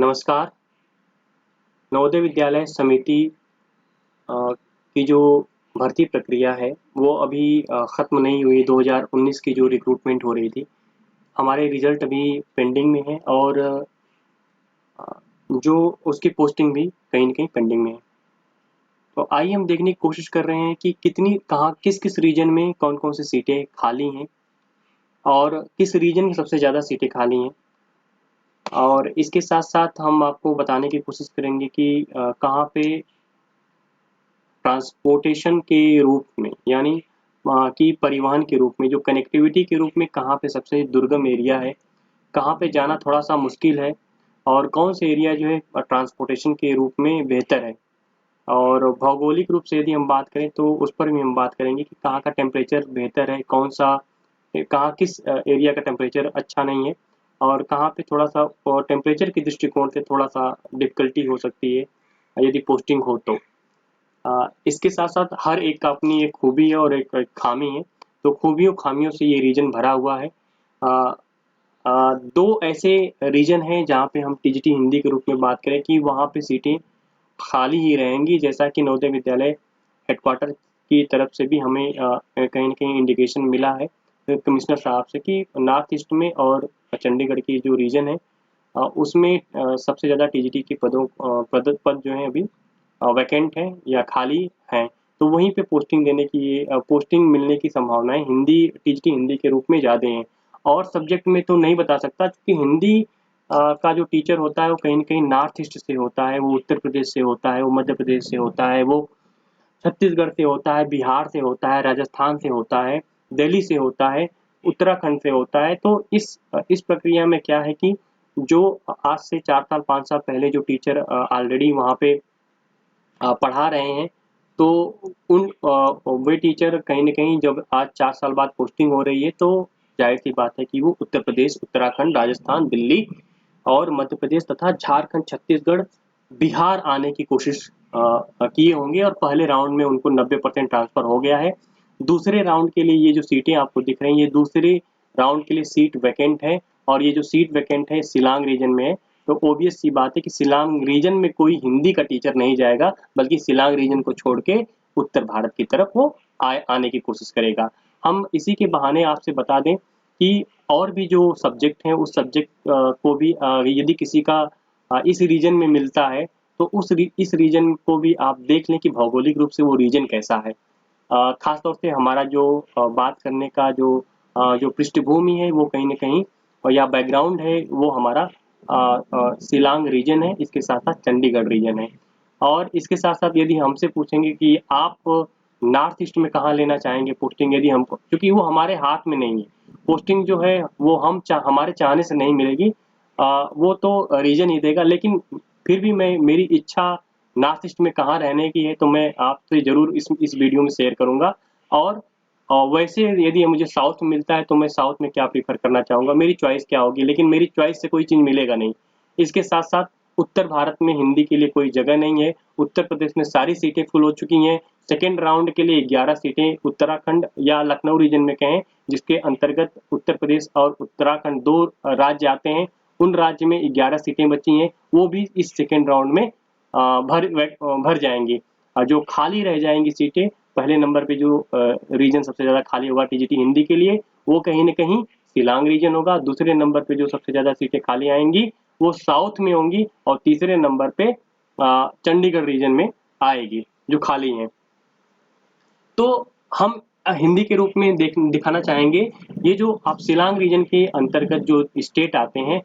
नमस्कार। नवोदय विद्यालय समिति की जो भर्ती प्रक्रिया है वो अभी ख़त्म नहीं हुई। 2019 की जो रिक्रूटमेंट हो रही थी, हमारे रिज़ल्ट अभी पेंडिंग में है और जो उसकी पोस्टिंग भी कहीं न कहीं पेंडिंग में है। तो आइए हम देखने की कोशिश कर रहे हैं कि कहाँ किस-किस रीजन में कौन-कौन सी सीटें खाली हैं और किस रीजन में सबसे ज़्यादा सीटें खाली हैं। और इसके साथ-साथ हम आपको बताने की कोशिश करेंगे कि कहाँ पे ट्रांसपोर्टेशन के रूप में यानी कि परिवहन के रूप में जो कनेक्टिविटी के रूप में कहाँ पे सबसे दुर्गम एरिया है, कहाँ पे जाना थोड़ा-सा मुश्किल है और कौन से एरिया जो है ट्रांसपोर्टेशन के रूप में बेहतर है। और भौगोलिक रूप से यदि हम बात करें तो उस पर भी हम बात करेंगे कि कहाँ का टेम्परेचर बेहतर है, कहाँ किस एरिया का टेम्परेचर अच्छा नहीं है और कहाँ पे थोड़ा-सा टेम्परेचर के दृष्टिकोण से थोड़ा-सा डिफ़िकल्टी हो सकती है, यदि पोस्टिंग हो तो। इसके साथ-साथ हर एक का अपनी एक खूबी है और एक एक खामी है, तो खूबियों-खामियों से ये रीजन भरा हुआ है। अ 2 ऐसे रीजन हैं जहाँ पे हम टीजीटी हिंदी के रूप में बात करें कि वहाँ पे सीटें खाली ही रहेंगी, जैसा कि नवोदय विद्यालय हेडक्वार्टर की तरफ से भी हमें कहीं न कहीं इंडिकेशन मिला है कमिश्नर साहब से कि नॉर्थ ईस्ट में और चंडीगढ़ की जो रीजन है उसमें सबसे ज़्यादा टीजीटी के पद जो हैं अभी वैकेंट हैं या खाली हैं, तो वहीं पे पोस्टिंग मिलने की संभावनाएँ टीजीटी हिंदी के रूप में ज़्यादा हैं। और सब्जेक्ट में तो नहीं बता सकता क्योंकि हिंदी का जो टीचर होता है वो कहीं न कहीं नॉर्थ ईस्ट से होता है, वो उत्तर प्रदेश से होता है, वो मध्य प्रदेश से होता है, वो छत्तीसगढ़ से होता है, बिहार से होता है, राजस्थान से होता है, दिल्ली से होता है, उत्तराखंड से होता है। तो इस प्रक्रिया में क्या है कि जो आज से 4 साल 5 साल पहले जो टीचर ऑलरेडी वहाँ पे पढ़ा रहे हैं, तो वे टीचर कहीं न कहीं जब आज 4 साल बाद पोस्टिंग हो रही है, तो ज़ाहिर-सी बात है कि वो उत्तर प्रदेश, उत्तराखंड, राजस्थान, दिल्ली और मध्य प्रदेश तथा झारखंड, छत्तीसगढ़, बिहार आने की कोशिश किए होंगे और पहले राउंड में उनको 90% ट्रांसफ़र हो गया है। दूसरे राउंड के लिए ये जो सीटें आपको दिख रही हैं, ये दूसरे राउंड के लिए सीट वैकेंट है और ये जो सीट वैकेंट है शिलांग रीजन में है। तो ऑब्वियस सी बात है कि शिलांग रीजन में कोई हिंदी का टीचर नहीं जाएगा, बल्कि शिलांग रीजन को छोड़ के उत्तर भारत की तरफ वो आने की कोशिश करेगा। हम इसी के बहाने आपसे बता दें कि और भी जो सब्जेक्ट हैं, उस सब्जेक्ट को भी यदि किसी का इस रीजन में मिलता है, तो इस रीजन को भी आप देख लें कि भौगोलिक रूप से वो रीजन कैसा है। ख़ास तौर से हमारा जो बात करने का जो पृष्ठभूमि है वो कहीं न कहीं या बैकग्राउंड है वो हमारा शिलांग रीजन है, इसके साथ-साथ चंडीगढ़ रीजन है। और इसके साथ-साथ यदि हमसे पूछेंगे कि आप नॉर्थ ईस्ट में कहाँ लेना चाहेंगे पोस्टिंग यदि हमको क्योंकि वो हमारे हाथ में नहीं है। पोस्टिंग जो है वो हमारे चाहने से नहीं मिलेगी। वो तो रीजन ही देगा लेकिन फिर भी मैं मेरी इच्छा नॉर्थ ईस्ट में कहाँ रहने की है तो मैं आपसे ज़रूर इस वीडियो में शेयर करूँगा और वैसे यदि मुझे साउथ में मिलता है तो मैं साउथ में क्या प्रेफ़र करना चाहूँगा, मेरी चॉइस क्या होगी लेकिन मेरी चॉइस से कोई चीज़ मिलेगा नहीं। इसके साथ-साथ उत्तर भारत में हिंदी के लिए कोई जगह नहीं है, उत्तर प्रदेश में सारी सीटें फुल हो चुकी हैं, सेकंड राउंड के लिए 11 सीटें उत्तराखंड या लखनऊ रीजन में कहें, जिसके अंतर्गत उत्तर प्रदेश और उत्तराखंड 2 राज्य आते हैं, उन राज्य में 11 सीटें बची हैं, वो भी इस सेकंड राउंड में भर जाएँगी। जो खाली रह जाएँगी सीटें, पहले नंबर पे जो रीजन सबसे ज़्यादा खाली होगा टीजीटी हिंदी के लिए, वो कहीं न कहीं शिलांग रीजन होगा, दूसरे नंबर पे जो सबसे ज़्यादा सीटें खाली आएँगी, वो साउथ में होंगी और तीसरे नंबर पे चंडीगढ़ रीजन में आएगी, जो खाली हैं। तो हम हिंदी के रूप में दिखाना चाहेंगे, ये जो आप शिलांग रीजन के अंतर्गत जो स्टेट आते हैं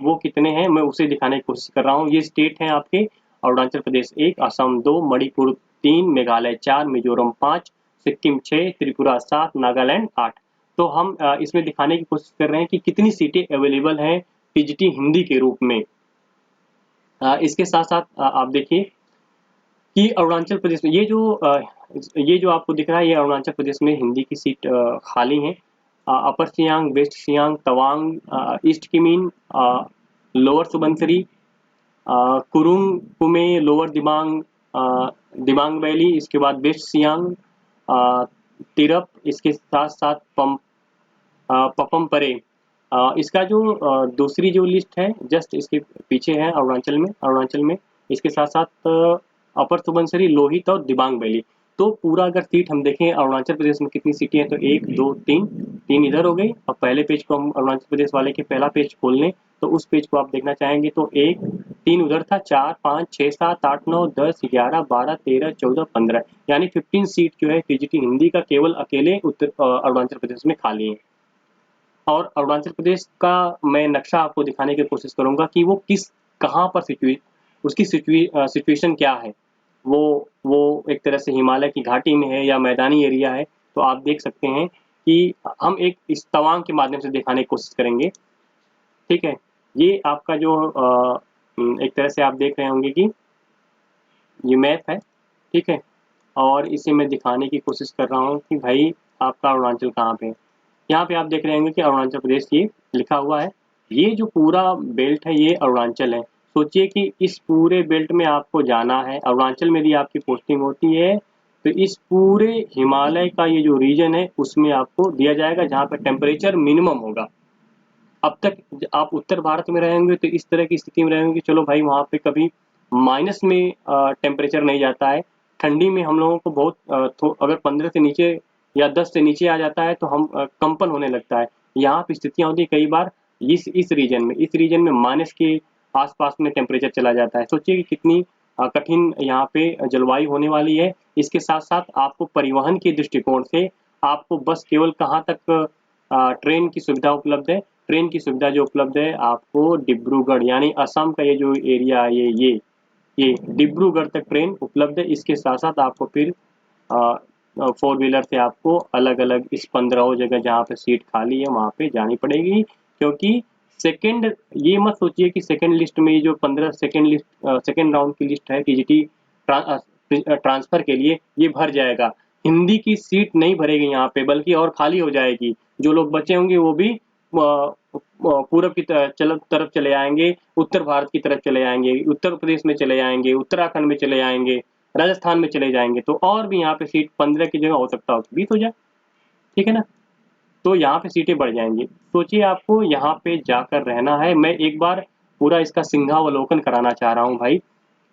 वो कितने हैं, मैं उसे दिखाने की कोशिश कर रहा हूँ। ये स्टेट हैं आपके अरुणाचल प्रदेश 1, असम 2, मणिपुर 3, मेघालय 4, मिज़ोरम 5, सिक्किम 6, त्रिपुरा 7, नागालैंड 8। तो हम इसमें दिखाने की कोशिश कर रहे हैं कि कितनी सीटें अवेलेबल हैं टीजीटी हिंदी के रूप में। इसके साथ-साथ आप देखिए कि अरुणाचल प्रदेश में ये जो आपको दिख रहा है ये अरुणाचल प्रदेश में हिंदी की सीट खाली हैं। Upper Siang, west Siang, Tawang, east Kimin, lower Subansiri, Kurung Kumey, lower Dibang, Dibang valley, इसके बाद वेस्ट सियांग, तिरप, इसके साथ-साथ पपम परे इसका जो दूसरी जो लिस्ट है जस्ट इसके पीछे है अरुणाचल में इसके साथ साथ अपर सुबनसिरी, लोहित और दिबांग वैली। तो पूरा अगर सीट हम देखें अरुणाचल प्रदेश में कितनी सीटें हैं तो 1 2 3 3 इधर हो गई। अब पहले पेज को हम अरुणाचल प्रदेश वाले के पहला पेज खोल लें तो उस पेज को आप देखना चाहेंगे तो 1 3 उधर था, 4 5 6 7 8 9 10 11 12 13 14 15 यानी 15 सीट जो है टीजीटी हिंदी का केवल अकेले अरुणाचल प्रदेश में खाली है। और अरुणाचल प्रदेश का मैं नक्शा आपको दिखाने की कोशिश करूंगा कि वो कहाँ पर उसकी सिचुएशन क्या है। वो एक तरह से हिमालय की घाटी में है या मैदानी एरिया है। तो आप देख सकते हैं कि हम एक इस तवांग के माध्यम से दिखाने की कोशिश करेंगे। ठीक है, ये आपका जो एक तरह से आप देख रहे होंगे कि ये मैप है। ठीक है, और इसे मैं दिखाने की कोशिश कर रहा हूँ कि भाई आपका अरुणाचल कहाँ पे है। यहाँ पे आप देख रहे होंगे कि अरुणाचल प्रदेश ये लिखा हुआ है। ये जो पूरा बेल्ट है ये अरुणाचल है। सोचिए कि इस पूरे बेल्ट में आपको जाना है, अरुणाचल में यदि आपकी पोस्टिंग होती है तो इस पूरे हिमालय का ये जो रीजन है उसमें आपको दिया जाएगा जहाँ पे टेम्परेचर मिनिमम होगा। अब तक आप उत्तर भारत में रहेंगे तो इस तरह की स्थिति में रहेंगे, चलो भाई वहाँ पे कभी माइनस में टेम्परेचर नहीं जाता है। ठंडी में हम लोगों को बहुत अगर 15 से नीचे या 10 से नीचे आ जाता है तो हम कंपन होने लगता है। यहाँ पे स्थितियाँ होती है कई बार इस रीजन में माइनस के आसपास में टेम्परेचर चला जाता है। सोचिए कि कितनी कठिन यहाँ पे जलवायु होने वाली है। इसके साथ साथ आपको परिवहन के दृष्टिकोण से आपको बस केवल कहाँ तक ट्रेन की सुविधा उपलब्ध है। ट्रेन की सुविधा जो उपलब्ध है आपको डिब्रूगढ़ यानी असम का ये जो एरिया है ये डिब्रूगढ़ तक ट्रेन उपलब्ध है। इसके साथ साथ आपको फिर 4 व्हीलर से आपको अलग अलग इस 15 जगह जहाँ पे सीट खाली है वहाँ पे जानी पड़ेगी। क्योंकि सेकंड ये मत सोचिए कि सेकंड लिस्ट में जो 15 सेकंड राउंड की लिस्ट है टीजीटी ट्रांसफर के लिए ये भर जाएगा। हिंदी की सीट नहीं भरेगी यहाँ पे बल्कि और खाली हो जाएगी। जो लोग बचे होंगे वो भी पूरब की तरफ चले आएंगे, उत्तर भारत की तरफ चले आएंगे, उत्तर प्रदेश में चले आएंगे, उत्तराखंड में चले आएंगे, राजस्थान में चले जाएंगे। तो और भी यहाँ पे सीट 15 की जगह हो सकता हो 20 हो जाए। ठीक है ना, तो यहाँ पे सीटें बढ़ जाएंगी। सोचिए आपको यहाँ पे जाकर रहना है। मैं एक बार पूरा इसका सिंहावलोकन कराना चाह रहा हूँ भाई,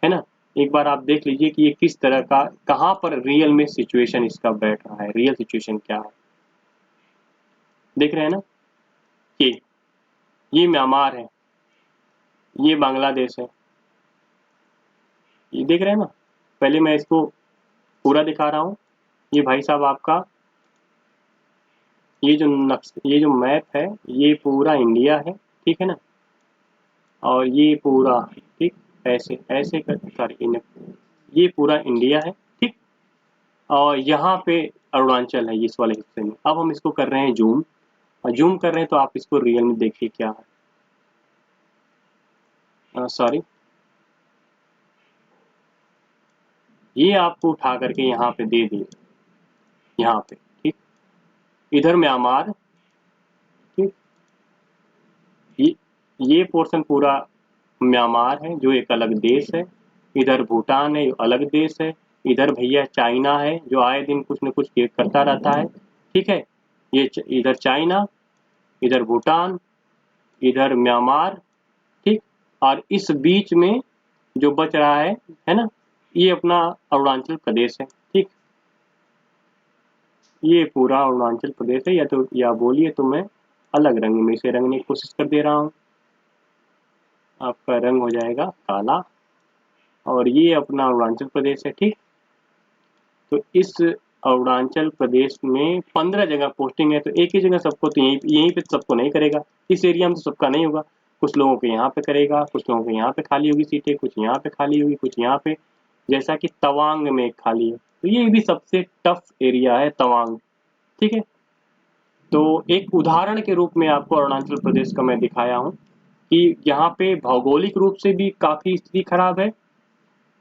है ना। एक बार आप देख लीजिए कि ये किस तरह का कहाँ पर रियल में सिचुएशन इसका बैठ रहा है, रियल सिचुएशन क्या है। देख रहे हैं ना, ये ये म्यांमार है, ये बांग्लादेश है, ये देख रहे हैं ना। पहले मैं इसको पूरा दिखा रहा हूँ। ये भाई साहब आपका ये जो मैप है ये पूरा इंडिया है। ठीक है ना, और ये पूरा ठीक ऐसे ऐसे कर सॉरी ये पूरा इंडिया है। ठीक, और यहाँ पे अरुणाचल है इस वाले हिस्से में। अब हम इसको कर रहे हैं जूम, और जूम कर रहे हैं तो आप इसको रियल में देखिए क्या है। सॉरी, ये आपको उठा करके यहाँ पे दे दिए, यहाँ पे ठीक। इधर म्यांमार, ठीक, ये ये पोर्शन पूरा म्यांमार है जो एक अलग देश है। इधर भूटान है, अलग देश है। इधर भैया चाइना है जो आए दिन कुछ न कुछ करता रहता है। ठीक है, इधर चाइना, इधर भूटान, इधर म्यांमार। ठीक, और इस बीच में जो बच रहा है ना, ये अपना अरुणाचल प्रदेश है। ठीक, ये पूरा अरुणाचल प्रदेश है। या बोलिए तो मैं अलग रंग में इसे रंगने की कोशिश कर दे रहा हूँ। आपका रंग हो जाएगा काला, और ये अपना अरुणाचल प्रदेश है। ठीक, तो इस अरुणाचल प्रदेश में 15 जगह पोस्टिंग है। तो एक ही जगह सबको तो यहीं पे सबको नहीं करेगा। इस एरिया में तो सबका नहीं होगा। कुछ लोगों के यहाँ पे करेगा, कुछ लोगों के यहाँ पे खाली होगी सीटें, कुछ यहाँ पे खाली होगी, कुछ यहाँ पे। जैसा कि तवांग में खाली है, तो ये भी सबसे टफ एरिया है तवांग। ठीक है, तो एक उदाहरण के रूप में आपको अरुणाचल प्रदेश का मैं दिखाया हूँ कि यहाँ पे भौगोलिक रूप से भी काफी स्थिति खराब है।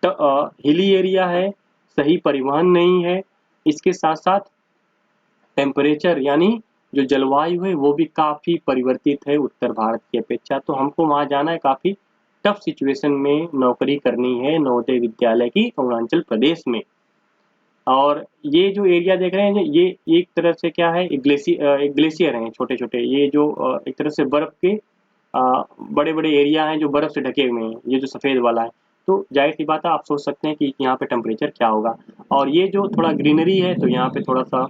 हिली एरिया है, सही परिवहन नहीं है। इसके साथ साथ टेम्परेचर यानी जो जलवायु है वो भी काफी परिवर्तित है उत्तर भारत की अपेक्षा। तो हमको वहाँ जाना है, काफी टफ सिचुएशन में नौकरी करनी है नवोदय विद्यालय की अरुणाचल प्रदेश में। और ये जो एरिया देख रहे हैं ये एक तरह से क्या है, एक ग्लेशियर हैं छोटे छोटे, ये जो एक तरह से बर्फ के बड़े बड़े एरिया हैं जो बर्फ से ढके हुए हैं, ये जो सफ़ेद वाला है। तो जाहिर सी बात है, आप सोच सकते हैं कि यहाँ पे टेम्परेचर क्या होगा। और ये जो थोड़ा ग्रीनरी है तो यहाँ पे थोड़ा सा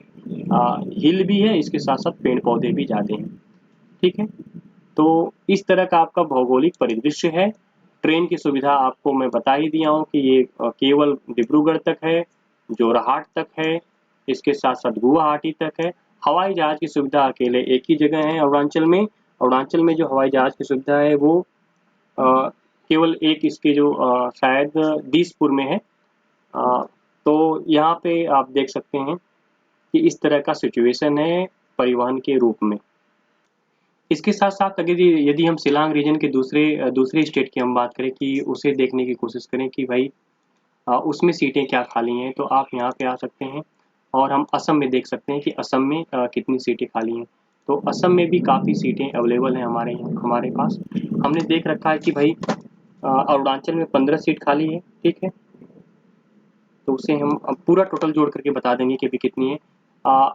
हिल भी है, इसके साथ साथ पेड़ पौधे भी ज़्यादा हैं। ठीक है, तो इस तरह का आपका भौगोलिक परिदृश्य है। ट्रेन की सुविधा आपको मैं बता ही दिया हूँ कि ये केवल डिब्रूगढ़ तक है, जोरहाट तक है, इसके साथ साथ गुवाहाटी तक है। हवाई जहाज की सुविधा अकेले एक ही जगह है अरुणाचल में। अरुणाचल में जो हवाई जहाज की सुविधा है वो केवल एक इसके जो शायद दिसपुर में है। तो यहाँ पे आप देख सकते हैं कि इस तरह का सिचुएशन है परिवहन के रूप में। इसके साथ-साथ अगर यदि हम शिलांग रीजन के दूसरे स्टेट की हम बात करें कि उसे देखने की कोशिश करें कि भाई उसमें सीटें क्या खाली हैं, तो आप यहाँ पे आ सकते हैं। और हम असम में देख सकते हैं कि असम में कितनी सीटें खाली हैं। तो असम में भी काफ़ी सीटें अवेलेबल हैं हमारे पास। हमने देख रखा है कि भाई अरुणाचल में 15 सीट खाली है, ठीक है। तो उसे हम अब पूरा टोटल जोड़ करके बता देंगे कि अभी कितनी है।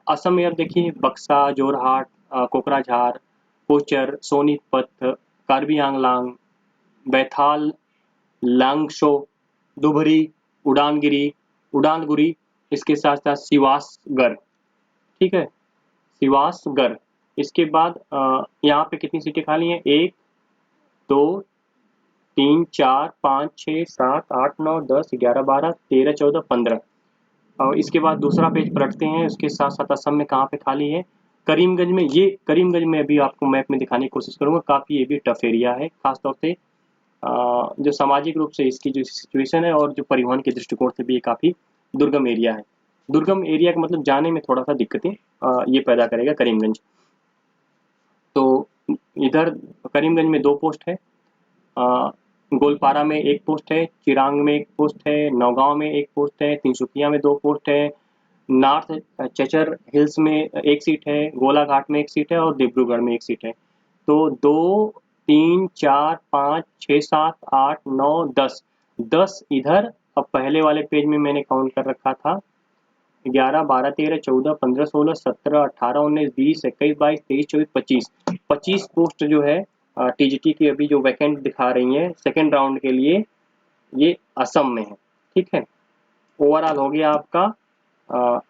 असम में अब देखिए बक्सा, जोरहाट, कोकराझार, कोचर, सोनीपत, कार्बी आंगलांग, बैथाल, लांगशो, दुभरी, उडानगिरी, उडानगुरी, इसके साथ साथ सिवासगढ़, ठीक है, सिवासगढ़। इसके बाद यहाँ पे कितनी सीटें खाली हैं? 1, 2, 3, 4, 5, 6, 7, 8, 9, 10, 11, 12, 13, 14, 15। और इसके बाद दूसरा पेज पलटते हैं, उसके साथ साथ असम में कहाँ पे खाली है? करीमगंज में। ये करीमगंज में अभी आपको मैप में दिखाने की कोशिश करूंगा, काफ़ी ये भी टफ एरिया है, खासतौर से जो सामाजिक रूप से इसकी जो सिचुएशन है और जो परिवहन के दृष्टिकोण से भी ये काफ़ी दुर्गम एरिया है। दुर्गम एरिया का मतलब जाने में थोड़ा सा दिक्कतें ये पैदा करेगा करीमगंज। तो इधर करीमगंज में 2 पोस्ट है, गोलपारा में 1 पोस्ट है, चिरांग में 1 पोस्ट है, नौगांव में 1 पोस्ट है, तिनसुकिया में 2 पोस्ट है, नॉर्थ चचर हिल्स में 1 सीट है, गोलाघाट में 1 सीट है और डिब्रूगढ़ में 1 सीट है। तो 2, 3, 4, 5, 6, 7, 8, 9, 10, 10 इधर। अब पहले वाले पेज में मैंने काउंट कर रखा था 11, 12, 13, 14, 15, 16, 17, 18, 19, 20, 21, 22, 23, 24, 25, 25 पोस्ट जो है टीजीटी की अभी जो वैकेंट दिखा रही है सेकेंड राउंड के लिए, ये असम में है। ठीक है, ओवरऑल हो गया आपका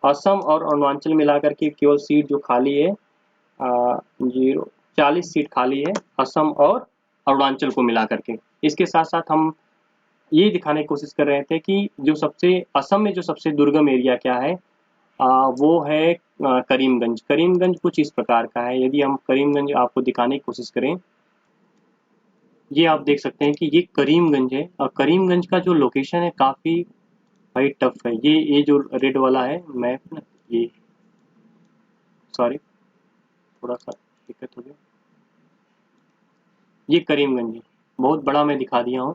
असम और अरुणाचल मिलाकर के केवल सीट जो खाली है 40 सीट खाली है असम और अरुणाचल को मिला करके। इसके साथ साथ हम ये दिखाने की कोशिश कर रहे थे कि जो सबसे असम में जो सबसे दुर्गम एरिया क्या है, वो है करीमगंज। करीमगंज कुछ इस प्रकार का है। यदि हम करीमगंज आपको दिखाने की कोशिश करें, ये आप देख सकते हैं कि ये करीमगंज है और करीमगंज का जो लोकेशन है काफ़ी भाई टफ है। ये जो रेड वाला है मैप ना, ये सॉरी थोड़ा सा दिक्कत हो गया। ये करीमगंज है, बहुत बड़ा मैं दिखा दिया हूँ।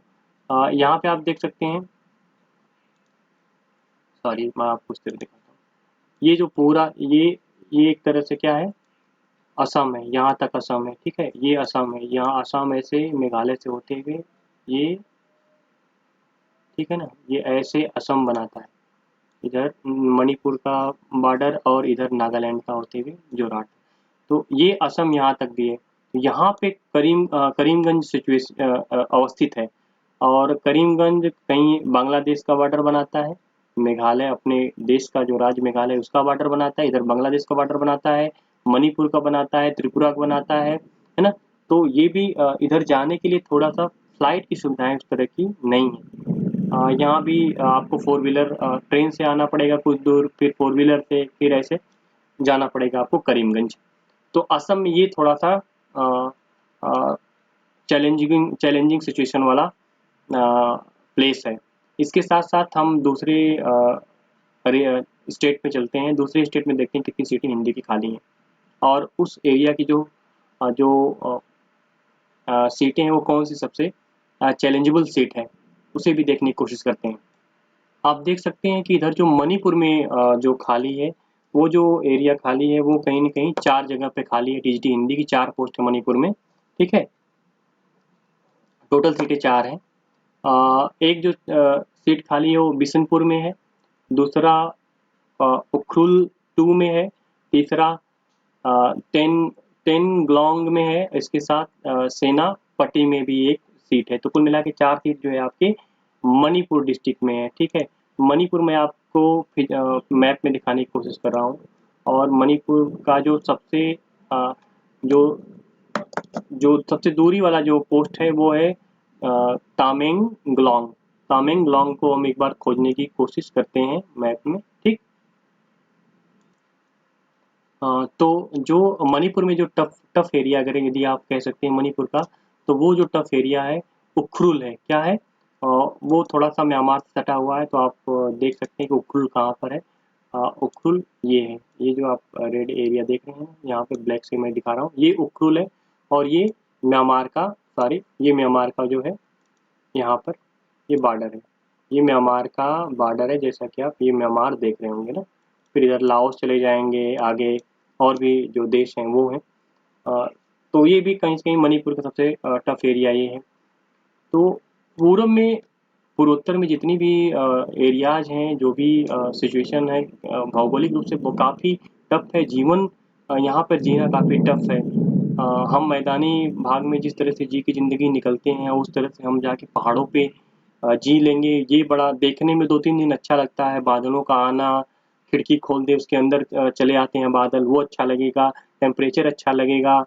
यहाँ पे आप देख सकते हैं, सॉरी मैं आपको उस तरह दिखाता हूँ। ये जो पूरा ये एक तरह से क्या है, असम है, यहाँ तक असम है, ठीक है, ये असम है, यहाँ असम ऐसे मेघालय से होते हुए ये, ठीक है ना, ये ऐसे असम बनाता है, इधर मणिपुर का बॉर्डर और इधर नागालैंड का होते हुए जोरहाट। तो ये असम यहाँ तक भी है। यहाँ पे करीमगंज अवस्थित है और करीमगंज कहीं बांग्लादेश का बॉर्डर बनाता है, मेघालय अपने देश का जो राज्य मेघालय उसका बॉर्डर बनाता है, इधर बांग्लादेश का बॉर्डर बनाता है, मणिपुर का बनाता है, त्रिपुरा का बनाता है ना। तो ये भी इधर जाने के लिए थोड़ा सा फ्लाइट की सुविधाएं उस तरह की नहीं है। यहाँ भी आपको 4 व्हीलर ट्रेन से आना पड़ेगा कुछ दूर, फिर 4 व्हीलर से फिर ऐसे जाना पड़ेगा आपको करीमगंज। तो असम में ये थोड़ा सा चैलेंजिंग सिचुएशन वाला प्लेस है। इसके साथ साथ हम दूसरे स्टेट पे चलते हैं, दूसरे स्टेट में देखते हैं कितनी सीटें हिंदी की खाली हैं और उस एरिया की जो सीटें हैं वो कौन सी सबसे चैलेंजेबल सीट है, उसे भी देखने की कोशिश करते हैं। आप देख सकते हैं कि इधर जो मणिपुर में जो खाली है, वो जो एरिया खाली है वो कहीं न कहीं 4 जगह पे खाली है। टीजीटी हिंदी की 4 पोस्ट है मणिपुर में, ठीक है? टोटल सीटें 4 हैं। एक जो सीट खाली है वो बिशनपुर में है, दूसरा उखरुल 2 में है, तीसरा टेनग्लोंग में है, इसके साथ सेनापट्टी में भी एक सीट है। तो कुल मिला के 4 सीट जो है आपके मणिपुर डिस्ट्रिक्ट में है। ठीक है, मणिपुर मैं आपको मैप में दिखाने की कोशिश कर रहा हूँ। और मणिपुर का जो सबसे जो जो सबसे दूरी वाला जो पोस्ट है वो है तामेंगलोंग। तामेंगलोंग को हम एक बार खोजने की कोशिश करते हैं मैप में। ठीक, तो जो मणिपुर में जो टफ टफ एरिया अगर यदि आप कह सकते हैं मणिपुर का, तो वो जो टफ एरिया है उखरुल है। क्या है? वो थोड़ा सा म्यांमार से सटा हुआ है। तो आप देख सकते हैं कि उखरुल कहाँ पर है। उखरुल ये है, ये जो आप रेड एरिया देख रहे हैं यहाँ पे ब्लैक से मैं दिखा रहा हूँ, ये उखरुल है। और ये म्यांमार का, सॉरी, ये म्यांमार का जो है यहाँ पर ये बॉर्डर है। ये म्यांमार का बॉर्डर है, जैसा कि आप ये म्यांमार देख रहे होंगे ना। फिर इधर लाओस चले जाएंगे आगे, और भी जो देश हैं वो हैं। तो ये भी कहीं से कहीं मणिपुर का सबसे टफ एरिया ये है। तो पूर्व में, पूर्वोत्तर में जितनी भी एरियाज हैं, जो भी सिचुएशन है भौगोलिक रूप से वो काफ़ी टफ है। जीवन यहाँ पर जीना काफ़ी टफ है। हम मैदानी भाग में जिस तरह से जी की ज़िंदगी निकलते हैं, उस तरह से हम जाके पहाड़ों पे जी लेंगे। ये बड़ा देखने में 2-3 दिन अच्छा लगता है, बादलों का आना, खिड़की खोल दे उसके अंदर चले आते हैं बादल, वो अच्छा लगेगा। टेम्परेचर अच्छा लगेगा,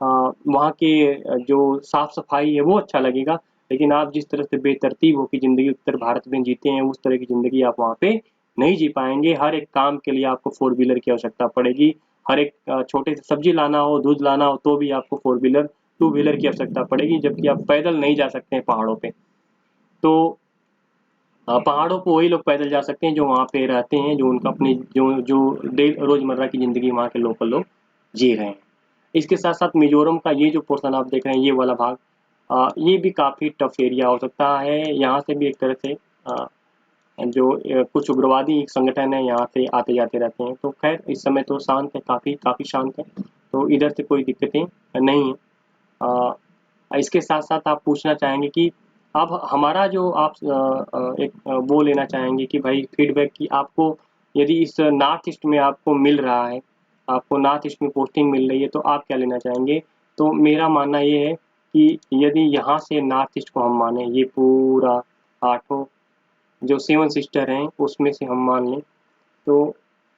वहाँ के जो साफ सफाई है वो अच्छा लगेगा। लेकिन आप जिस तरह से बेतरतीब होकर ज़िंदगी उत्तर भारत में जीते हैं, उस तरह की ज़िंदगी आप वहाँ पे नहीं जी पाएंगे। हर एक काम के लिए आपको 4 व्हीलर की आवश्यकता पड़ेगी। हर एक छोटे से सब्जी लाना हो, दूध लाना हो, तो भी आपको 4 व्हीलर, 2 व्हीलर की आवश्यकता पड़ेगी, जबकि आप पैदल नहीं जा सकते हैं पहाड़ों पे। तो पहाड़ों पे वही लोग पैदल जा सकते हैं जो वहाँ पे रहते हैं, जो उनका अपनी जो जो रोजमर्रा की ज़िंदगी वहाँ के लोकल लोग जी रहे हैं। इसके साथ साथ मिजोरम का ये जो पोर्शन आप देख रहे हैं, ये वाला भाग, ये भी काफ़ी टफ एरिया हो सकता है। यहाँ से भी एक तरह से जो कुछ उग्रवादी संगठन है यहाँ से आते जाते रहते हैं। तो खैर इस समय तो शांत है, काफ़ी काफ़ी शांत है, तो इधर से कोई दिक्कतें नहीं है। इसके साथ साथ आप पूछना चाहेंगे कि अब हमारा जो आप एक वो लेना चाहेंगे कि भाई फीडबैक कि आपको यदि इस नॉर्थ ईस्ट में आपको मिल रहा है, आपको नॉर्थ ईस्ट में पोस्टिंग मिल रही है, तो आप क्या लेना चाहेंगे? तो मेरा मानना ये है कि यदि यहाँ से नॉर्थ ईस्ट को हम माने, ये पूरा आठों जो 7 सिस्टर हैं उसमें से हम मान लें, तो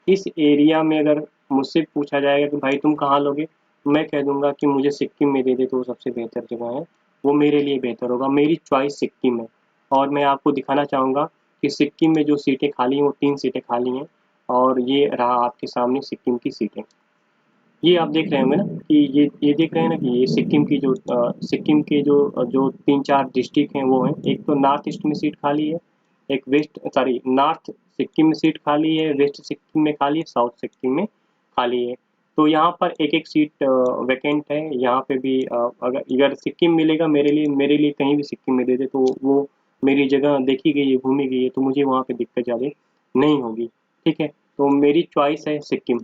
इस एरिया में अगर मुझसे पूछा जाएगा कि भाई तुम कहाँ लोगे, मैं कह दूंगा कि मुझे सिक्किम में दे दे तो वो सबसे बेहतर जगह है, वो मेरे लिए बेहतर होगा। मेरी चॉइस सिक्किम है। और मैं आपको दिखाना चाहूँगा कि सिक्किम में जो सीटें खाली हैं वो 3 सीटें खाली हैं। और ये रहा आपके सामने सिक्किम की सीटें। ये आप देख रहे होंगे ना कि ये देख रहे हैं ना कि ये सिक्किम की जो सिक्किम के जो 3-4 डिस्ट्रिक्ट हैं वो हैं। एक तो नॉर्थ ईस्ट में सीट खाली है, एक वेस्ट, सॉरी, नॉर्थ सिक्किम में सीट खाली है, वेस्ट सिक्किम में खाली है, साउथ सिक्किम में खाली है। तो यहाँ पर एक एक सीट वैकेंट है। यहाँ पे भी अगर अगर सिक्किम मिलेगा मेरे लिए कहीं भी सिक्किम में दे दे तो वो मेरी जगह देखी गई है, घूमी गई है, तो मुझे वहाँ पे दिक्कत ज़्यादा नहीं होगी। ठीक है, तो मेरी चॉइस है सिक्किम।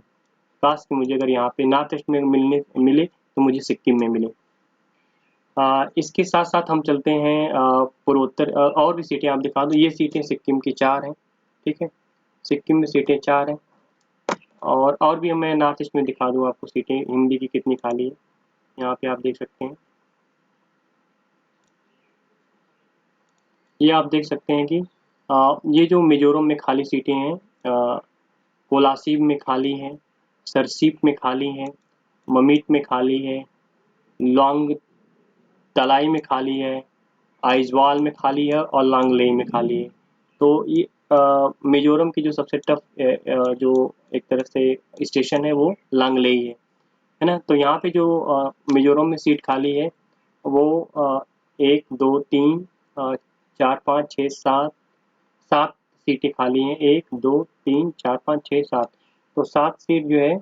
काश कि मुझे अगर यहाँ पे नॉर्थ ईस्ट में मिले तो मुझे सिक्किम में मिले। इसके साथ साथ हम चलते हैं पूर्वोत्तर, और भी सीटें आप दिखा दो। ये सीटें सिक्किम की 4 हैं। ठीक है, सिक्किम में सीटें 4 हैं। और भी मैं नॉर्थ ईस्ट में दिखा दूँ आपको सीटें हिंदी की कितनी खाली है, यहाँ पे आप देख सकते हैं। ये आप देख सकते हैं कि ये जो मिजोरम में खाली सीटें हैं, कोलासिब में खाली हैं, सरसीप में खाली हैं, ममीट में खाली है, लॉन्ग तलाई में खाली है, आइजवाल में खाली है और लांगलेई में खाली है। तो ये मिजोरम की जो सबसे टफ जो एक तरह से स्टेशन है वो लांगलेई है ना। तो यहाँ पे जो मिजोरम में सीट खाली है वो 1 2 3 4 5 6 7 7 सीटें खाली हैं। 1 2 3 4 5 6 7, तो 7 सीट जो है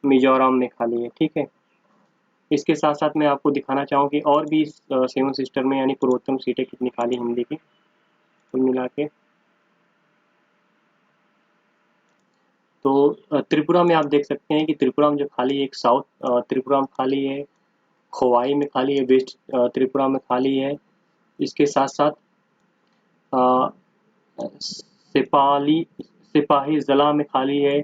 मिजोरम में खाली है। ठीक है, इसके साथ साथ मैं आपको दिखाना चाहूँ कि और भी 7 सिस्टर में यानी पूर्वोत्तर सीटें कितनी खाली हिंदी की कुल मिला के। तो त्रिपुरा में आप देख सकते हैं कि त्रिपुरा में जो खाली है, एक साउथ त्रिपुरा में खाली है, खोवाई में खाली है, वेस्ट त्रिपुरा में खाली है। इसके साथ साथ सेपाली सिपाही जला में खाली है,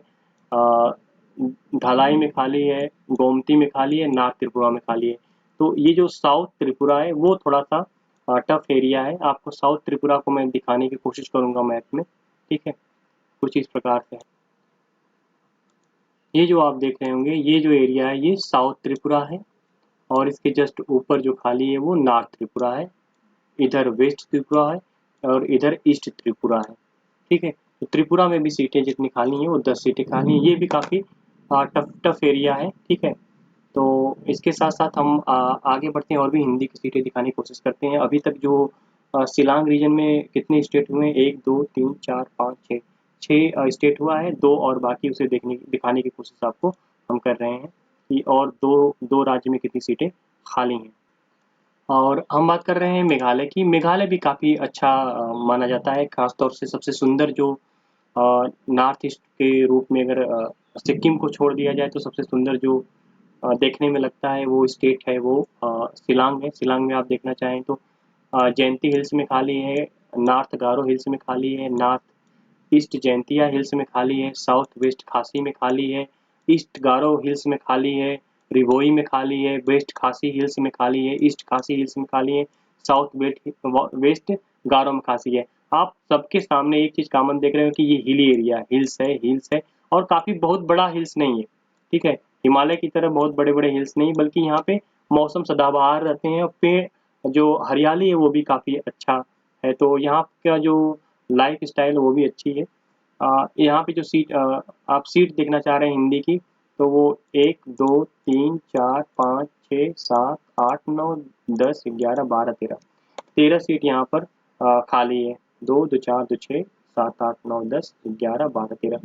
ढलाई में खाली है, गोमती में खाली है, नॉर्थ त्रिपुरा में खाली है। तो ये जो साउथ त्रिपुरा है वो थोड़ा सा टफ एरिया है। आपको साउथ त्रिपुरा को मैं दिखाने की कोशिश करूंगा मैप में, ठीक है। कुछ इस प्रकार से है। ये जो आप देख रहे होंगे, ये जो एरिया है ये साउथ त्रिपुरा है, और इसके जस्ट ऊपर जो खाली है वो नॉर्थ त्रिपुरा है, इधर वेस्ट त्रिपुरा है, और इधर ईस्ट त्रिपुरा है, ठीक है। तो त्रिपुरा में भी सीटें जितनी खाली हैं वो 10 सीटें खाली हैं। ये भी काफ़ी टफ टफ एरिया है, ठीक है। तो इसके साथ साथ हम आगे बढ़ते हैं और भी हिंदी की सीटें दिखाने की कोशिश करते हैं। अभी तक जो शिलांग रीजन में कितने स्टेट हुए हैं, 1 2 3 4 5 6 6 स्टेट हुआ है, 2 और बाकी उसे दिखाने की कोशिश आपको हम कर रहे हैं कि और दो दो राज्य में कितनी सीटें खाली हैं। और हम बात कर रहे हैं मेघालय की। मेघालय भी काफ़ी अच्छा माना जाता है, खासतौर से सबसे सुंदर जो नॉर्थ ईस्ट के रूप में अगर सिक्किम को छोड़ दिया जाए तो सबसे सुंदर जो देखने में लगता है वो स्टेट है वो शिलांग है। शिलांग में आप देखना चाहें तो जयंती हिल्स में खाली है, नॉर्थ गारो हिल्स में खाली है, नॉर्थ ईस्ट जयंतिया हिल्स में खाली है, साउथ वेस्ट खासी में खाली है, ईस्ट गारो हिल्स में खाली है, रिवोई में खाली है, वेस्ट खासी हिल्स में खाली है, ईस्ट खासी हिल्स में खाली है, साउथ वेस्ट गारो में खासी है। आप सबके सामने एक चीज कॉमन देख रहे हो कि ये हिली एरिया, हिल्स है, और काफी बहुत बड़ा हिल्स नहीं है, ठीक है। हिमालय की तरह बहुत बड़े बड़े हिल्स नहीं, बल्कि यहाँ पे मौसम सदाबहार रहते हैं, और पेड़ जो हरियाली है वो भी काफी अच्छा है। तो यहाँ का जो लाइफ स्टाइल वो भी अच्छी है। यहाँ पे जो आप सीट देखना चाह रहे हैं हिंदी की, तो वो 1 2 3 4 5 6 7 8 9 10 11 12 13 सीट यहाँ पर खाली है। 2 2 4 2 6 7 8 9 10 11 12 13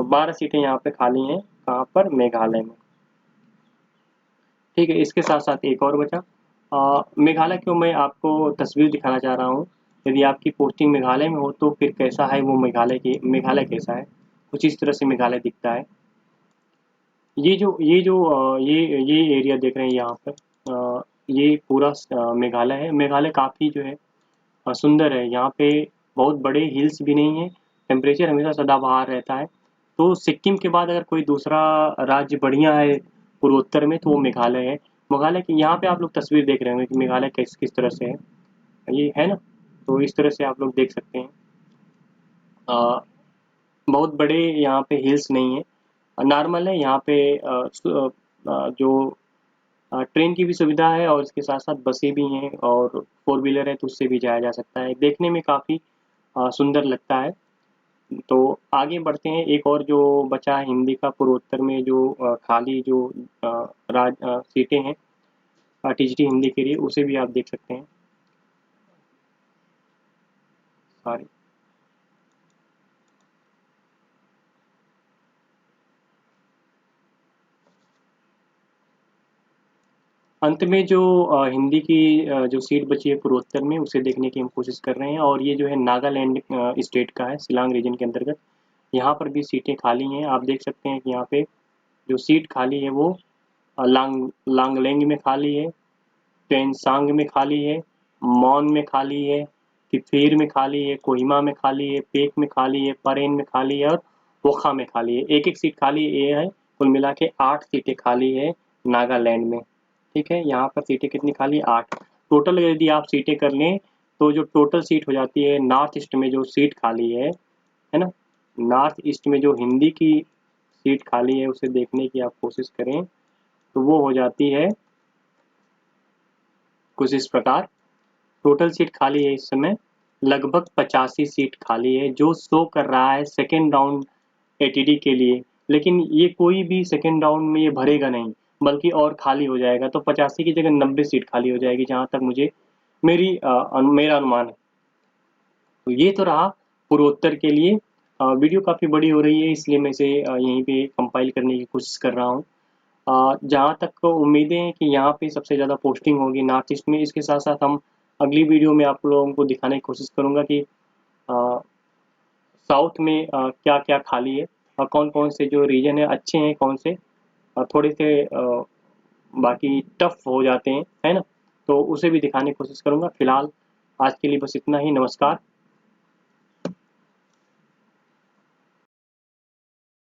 12 सीटें यहाँ पे खाली हैं। कहाँ पर? मेघालय में, ठीक है। इसके साथ साथ एक और बचा मेघालय को मैं आपको तस्वीर दिखाना चाह रहा हूँ। यदि आपकी पोस्टिंग मेघालय में हो तो फिर कैसा है वो मेघालय कैसा है, कुछ इस तरह से मेघालय दिखता है। ये एरिया देख रहे हैं यहाँ पर, ये पूरा मेघालय है। मेघालय काफ़ी जो है सुंदर है। यहाँ पे बहुत बड़े हिल्स भी नहीं है, टेम्परेचर हमेशा सदाबहार रहता है। तो सिक्किम के बाद अगर कोई दूसरा राज्य बढ़िया है पूर्वोत्तर में तो वो मेघालय है। मेघालय की यहाँ पे आप लोग तस्वीर देख रहे होंगे कि मेघालय किस किस तरह से है, ये है ना। तो इस तरह से आप लोग देख सकते हैं। अ, बहुत बड़े यहाँ पे हिल्स नहीं है, नॉर्मल है। यहाँ पे जो ट्रेन की भी सुविधा है, और इसके साथ साथ बसें भी हैं, और फोर व्हीलर है तो उससे भी जाया जा सकता है। देखने में काफ़ी सुंदर लगता है। तो आगे बढ़ते हैं। एक और जो बचा है हिंदी का पूर्वोत्तर में जो खाली जो सीटें हैं टीजीटी हिंदी के लिए, उसे भी आप देख सकते हैं। सॉरी, अंत में जो हिंदी की जो सीट बची है पूर्वोत्तर में उसे देखने की हम कोशिश कर रहे हैं। और ये जो है नागालैंड स्टेट का है, शिलांग रीजन के अंतर्गत। यहाँ पर भी सीटें खाली हैं। आप देख सकते हैं कि यहाँ पे जो सीट खाली है वो लांगलेंग में खाली है, पेनसांग में खाली है, मौन में खाली है, किफिर में खाली है, कोहिमा में खाली है, पेक में खाली है, परेन में खाली है, और वोखा में खाली है। एक एक सीट खाली ये है। कुल मिला के 8 सीटें खाली है नागालैंड में, ठीक है। यहाँ पर सीटें कितनी खाली? 8 टोटल। यदि आप सीटें कर लें तो जो टोटल सीट हो जाती है नॉर्थ ईस्ट में जो सीट खाली है ना, नॉर्थ ईस्ट में जो हिंदी की सीट खाली है उसे देखने की आप कोशिश करें तो वो हो जाती है कुछ इस प्रकार। टोटल सीट खाली है इस समय लगभग 85 सीट खाली है, जो शो कर रहा है सेकेंड राउंड एटीडी के लिए। लेकिन ये कोई भी सेकेंड राउंड में ये भरेगा नहीं, बल्कि और खाली हो जाएगा। तो 85 की जगह 90 सीट खाली हो जाएगी, जहाँ तक मुझे मेरा अनुमान है। तो ये तो रहा पूर्वोत्तर के लिए। वीडियो काफ़ी बड़ी हो रही है, इसलिए मैं इसे यहीं पे कंपाइल करने की कोशिश कर रहा हूँ। जहाँ तक उम्मीदें हैं कि यहाँ पे सबसे ज़्यादा पोस्टिंग होगी नॉर्थ ईस्ट में। इसके साथ साथ हम अगली वीडियो में आप लोगों को दिखाने की कोशिश करूँगा कि साउथ में क्या क्या खाली है, और कौन कौन से जो रीजन है अच्छे हैं, कौन से थोड़े से बाकी टफ हो जाते हैं, है ना। तो उसे भी दिखाने की कोशिश करूँगा। फिलहाल आज के लिए बस इतना ही। नमस्कार।